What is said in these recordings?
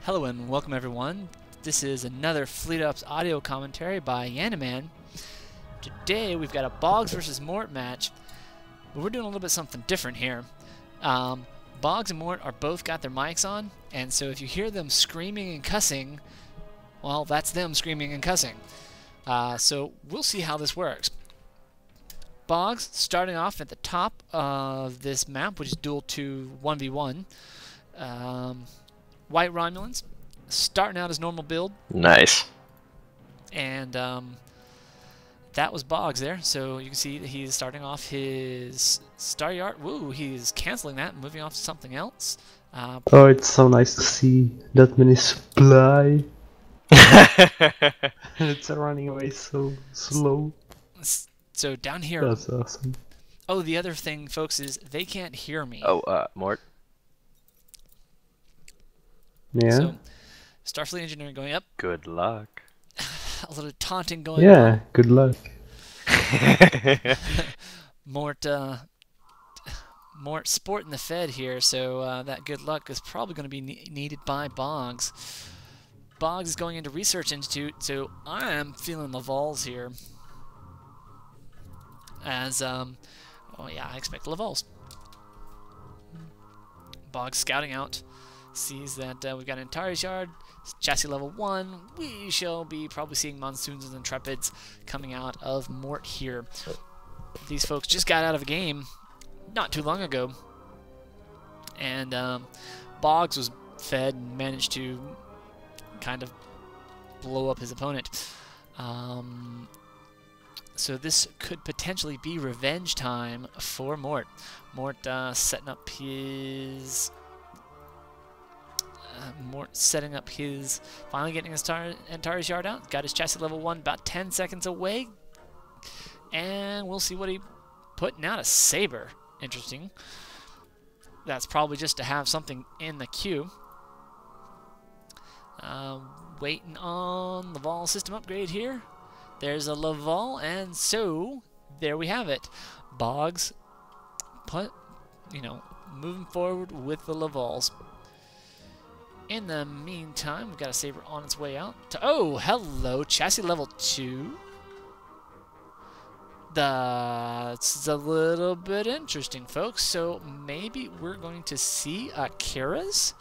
Hello and welcome everyone. This is another Fleet Ops audio commentary by Yanaman. Today we've got a Boggz versus Mort match, but we're doing a little bit something different here. Boggz and Mort are both got their mics on, and so if you hear them screaming and cussing, well, that's them screaming and cussing. So we'll see how this works. Boggz starting off at the top of this map, which is Duel II 1v1. White Romulans, starting out as normal build. Nice. And that was Boggz there. So you can see that he's starting off his Star Yard. Woo, he's canceling that and moving off to something else. Oh, it's so nice to see that many supply. It's running away so slow. So down here. That's awesome. Oh, the other thing, folks, is they can't hear me. Oh, Mort. Yeah. So, Starfleet Engineering going up. Good luck. A little taunting going on. Yeah, good luck. Mort sporting the Fed here, so that good luck is probably going to be needed by Boggz. Boggz is going into Research Institute, so I am feeling the Lavals here. As, oh yeah, I expect Lavals. Boggz scouting out. Sees that we've got an Antares Yard, chassis level 1. We shall be probably seeing Monsoons and Intrepids coming out of Mort here. These folks just got out of a game not too long ago, and Boggz was fed and managed to kind of blow up his opponent. So this could potentially be revenge time for Mort. Mort setting up his... Mort setting up his, finally getting his Antares Yard out. Got his chassis level 1 about 10 seconds away. And we'll see what he putting out. A Saber. Interesting. That's probably just to have something in the queue. Waiting on Laval system upgrade here. There's a Laval, and so there we have it. Boggz, moving forward with the Lavals. In the meantime, we've got a Saber on its way out. Oh, hello, chassis level 2. That's a little bit interesting, folks. So maybe we're going to see Akira's.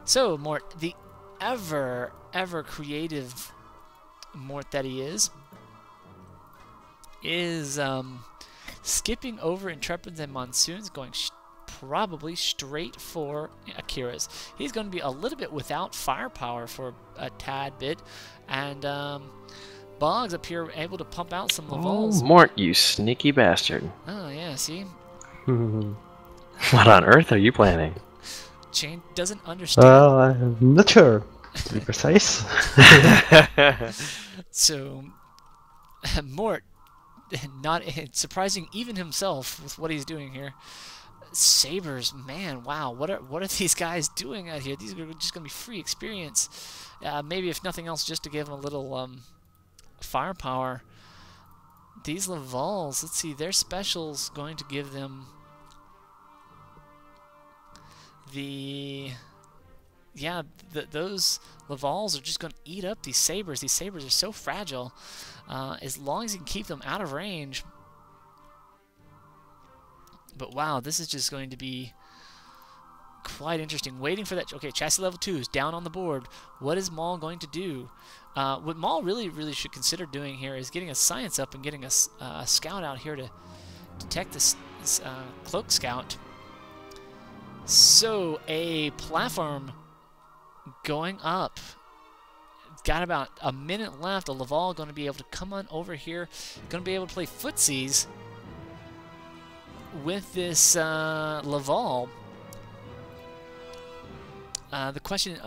So Mort, the ever creative Mort that he is skipping over Intrepids and Monsoons, going probably straight for Akira's. He's going to be a little bit without firepower for a tad bit, and Boggz up here able to pump out some Lavals. Oh, Mort, you sneaky bastard. Oh yeah, see? What on earth are you planning? Chain doesn't understand. Well, I'm not sure, to be precise. So, Mort, not surprising even himself with what he's doing here. Sabers, man, wow, what are these guys doing out here? These are just gonna be free experience. Maybe if nothing else, just to give them a little firepower. These Lavals, let's see, their specials going to give them those Lavals are just going to eat up these Sabers. These Sabers are so fragile. As long as you can keep them out of range. But wow, this is just going to be quite interesting. Waiting for that. Okay, chassis level 2 is down on the board. What is Maul going to do? What Maul really should consider doing here is getting a science up and getting a scout out here to detect this cloak scout. So a platform going up. Got about a minute left. A Laval going to be able to come on over here. Going to be able to play footsies with this Laval. The question,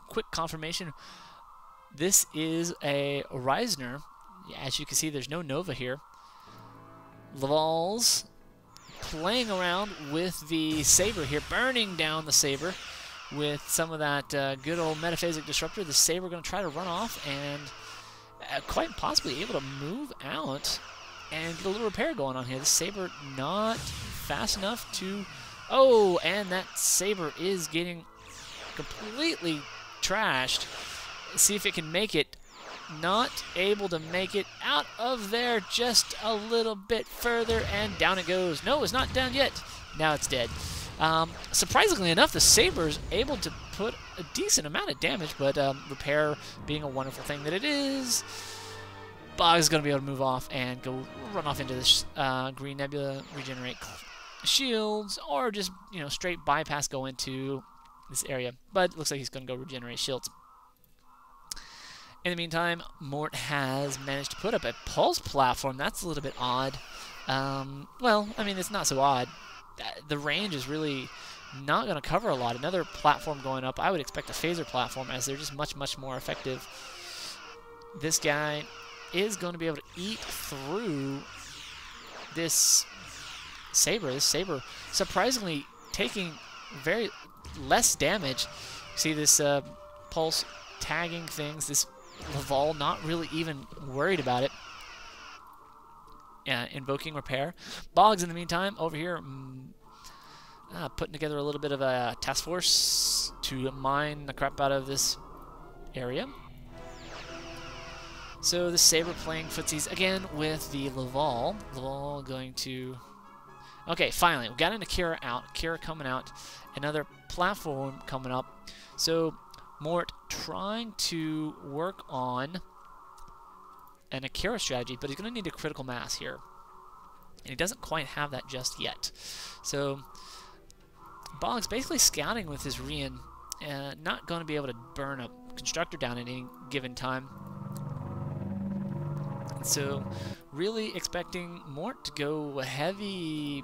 quick confirmation. This is a Reisner. As you can see, there's no Nova here. Laval's playing around with the Saber here, burning down the Saber with some of that good old Metaphasic Disruptor. The Saber going to try to run off and quite possibly able to move out and get a little repair going on here. The Saber not fast enough to... Oh, and that Saber is completely trashed. See if it can make it. Not able to make it out of there just a little bit further, and down it goes. No, it's not down yet. Now it's dead. Surprisingly enough, the Saber's able to put a decent amount of damage, but repair being a wonderful thing that it is, Boggz is going to be able to move off and go run off into this green nebula, regenerate shields, or just, you know, straight bypass, go into this area. But it looks like he's going to go regenerate shields. In the meantime, Mort has managed to put up a pulse platform. That's a little bit odd. Well, I mean, it's not so odd. The range is really not going to cover a lot. Another platform going up, I would expect a phaser platform, as they're just much, much more effective. This guy is going to be able to eat through this Saber. This Saber surprisingly taking very less damage. See this pulse tagging things. This Laval not really even worried about it. Invoking repair. Boggz, in the meantime, over here putting together a little bit of a task force to mine the crap out of this area. So the Saber playing footsies again with the Laval. Laval going to... Okay, finally, we got an Akira out. Akira coming out. Another platform coming up. So Mort trying to work on an Akira strategy, but he's going to need a critical mass here. And he doesn't quite have that just yet. So Boggz basically scouting with his Rian, not going to be able to burn a constructor down at any given time. And so really expecting Mort to go heavy,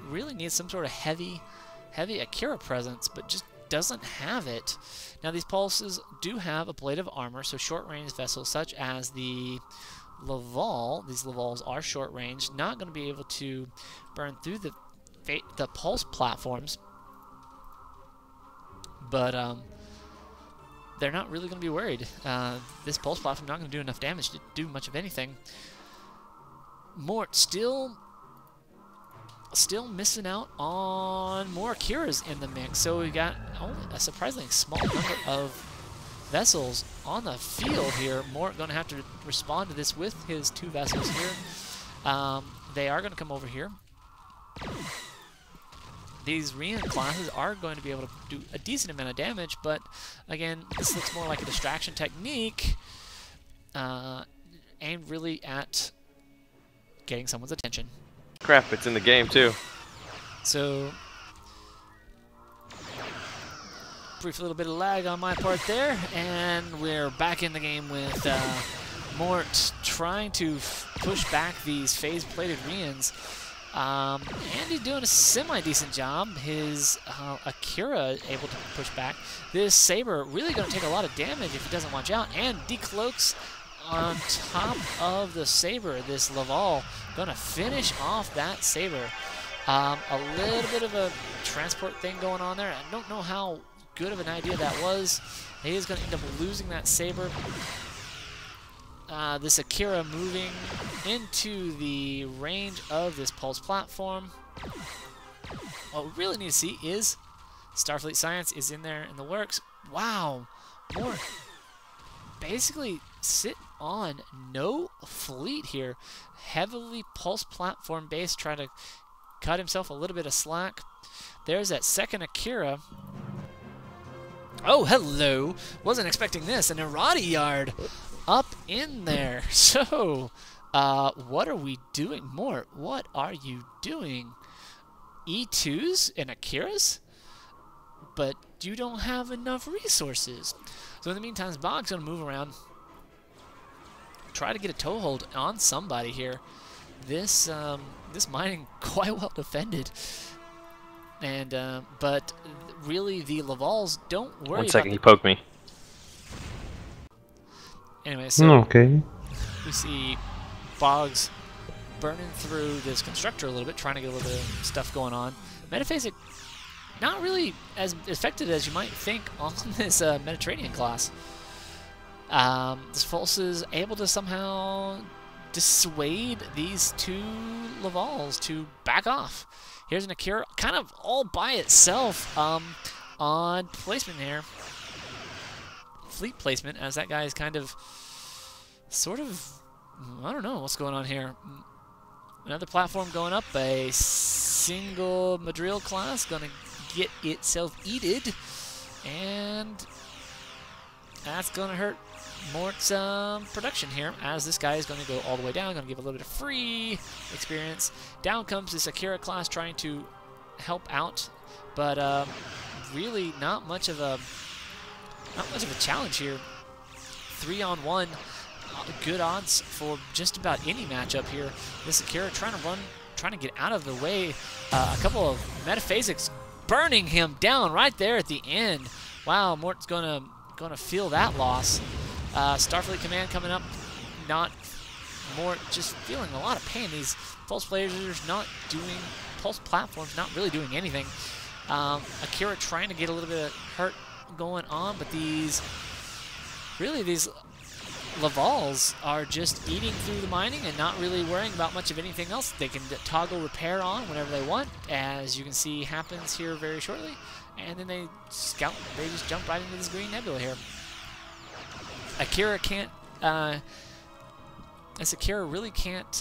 really needs some sort of heavy Akira presence, but just doesn't have it. Now these pulses do have a blade of armor, so short-range vessels such as the Laval, these Lavals are short-range, not going to be able to burn through the pulse platforms, but they're not really going to be worried. This pulse platform not going to do enough damage to do much of anything. Mort still missing out on more Akiras in the mix, so we got only a surprisingly small number of vessels on the field here. Mort going to have to respond to this with his 2 vessels here. They are going to come over here. These Rian classes are going to be able to do a decent amount of damage, but again, this looks more like a distraction technique aimed really at getting someone's attention. Crap, it's in the game too. So, brief little bit of lag on my part there, and we're back in the game with Mort trying to push back these phase-plated Rians. And he's doing a semi-decent job. His Akira able to push back. This Saber really going to take a lot of damage if he doesn't watch out, and decloaks on top of the Saber. This Laval going to finish off that Saber. A little bit of a transport thing going on there. I don't know how good of an idea that was. He is going to end up losing that Saber. This Akira moving into the range of this pulse platform. What we really need to see is Starfleet Science is in there in the works. Wow, Mort basically sit on no fleet here. Heavily pulse platform based, trying to cut himself a little bit of slack. There's that second Akira. Oh, hello. Wasn't expecting this. An Armada yard up in there. So, what are we doing, Mort? What are you doing? E2s and Akiras? But you don't have enough resources. So in the meantime, Boggz going to move around, try to get a toehold on somebody here. This this mining quite well defended, and but really the Lavals don't worry. 1 second, about he poked me. Anyway, so Okay. we see Boggz burning through this constructor a little bit, trying to get a little bit of stuff going on. Metaphasic, not really as effective as you might think on this Mediterranean class. This False is able to somehow dissuade these 2 Lavals to back off. Here's an Akira kind of all by itself on odd placement here. Fleet placement, as that guy is kind of, sort of, I don't know what's going on here. Another platform going up, a single Madril class going to get itself eated, and that's going to hurt Mort's production here, as this guy is going to go all the way down, going to give a little bit of free experience. Down comes this Akira class trying to help out, but really not much of a challenge here. 3-on-1, good odds for just about any matchup here. This Akira trying to get out of the way. A couple of Metaphasics burning him down right there at the end. Wow, Mort's gonna feel that loss. Starfleet Command coming up. Not Mort just feeling a lot of pain. These pulse lasers not doing, pulse platforms not really doing anything. Akira trying to get a little bit of hurt going on, but these Lavals are just eating through the mining and not really worrying about much of anything else. They can toggle repair on whenever they want, as you can see happens here very shortly. And then they just jump right into this green nebula here. Akira can't, Akira really can't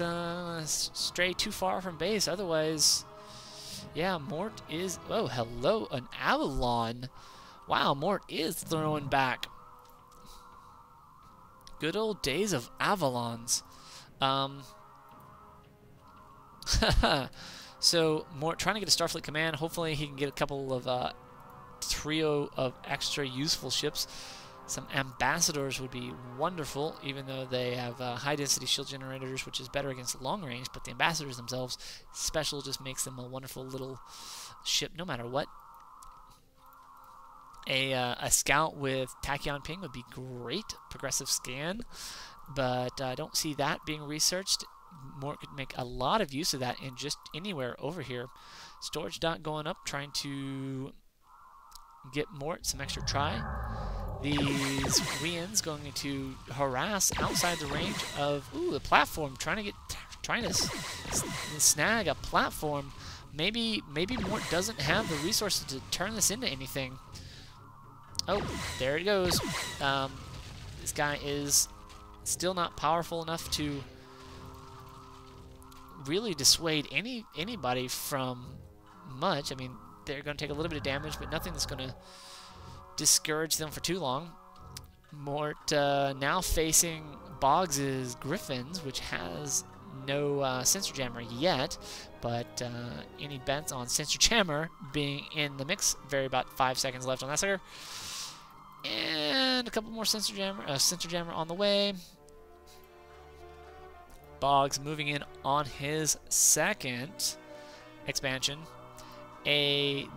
stray too far from base, otherwise, yeah, Mort is, oh, hello, an Avalon. Wow, Mort is throwing back. Good old days of Avalons. So, Mort trying to get a Starfleet Command. Hopefully he can get a couple of trio of extra useful ships. Some ambassadors would be wonderful, even though they have high-density shield generators, which is better against long range, but the ambassadors themselves, special, just makes them a wonderful little ship no matter what. A scout with tachyon ping would be great, progressive scan, but I don't see that being researched. Mort could make a lot of use of that in just anywhere over here. Storage dot going up, trying to get Mort some extra try. These Wians going to harass outside the range of the platform, trying to snag a platform. Maybe Mort doesn't have the resources to turn this into anything. Oh, there it goes. This guy is still not powerful enough to really dissuade anybody from much. I mean, they're going to take a little bit of damage, but nothing that's going to discourage them for too long. Mort now facing Boggz' Griffins, which has no sensor jammer yet, but any bets on sensor jammer being in the mix. About 5 seconds left on that sucker. And a couple more sensor jammer on the way. Boggz moving in on his second expansion. A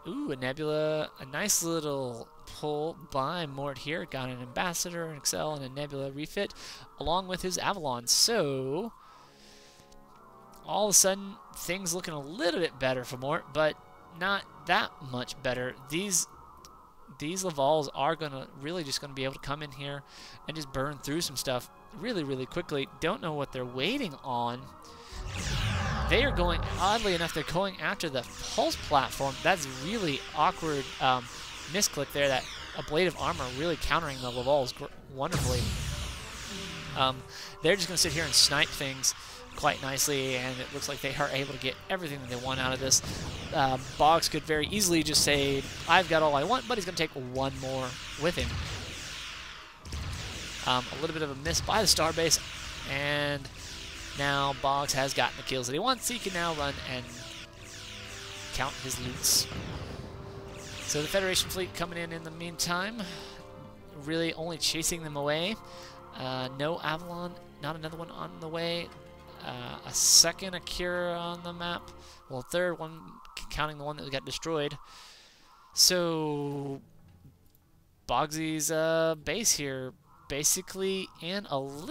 nebula, a nice little pull by Mort here. Got an ambassador, an Excel, and a nebula refit, along with his Avalon. So all of a sudden, things looking a little bit better for Mort, but not that much better. These Lavals are really just gonna be able to come in here and just burn through some stuff really, really quickly. Don't know what they're waiting on. They are going, oddly enough, they're going after the pulse platform. That's really awkward misclick there. That ablative armor really countering the Lavals wonderfully. They're just gonna sit here and snipe things quite nicely, and it looks like they are able to get everything that they want out of this. Boggz could very easily just say, I've got all I want, but he's going to take one more with him. A little bit of a miss by the starbase, and now Boggz has gotten the kills that he wants. He can now run and count his loots. So the Federation fleet coming in the meantime, really only chasing them away. No Avalon, not another one on the way. A second Akira on the map. Well, third one, counting the one that got destroyed. So Boggz' base here basically in a little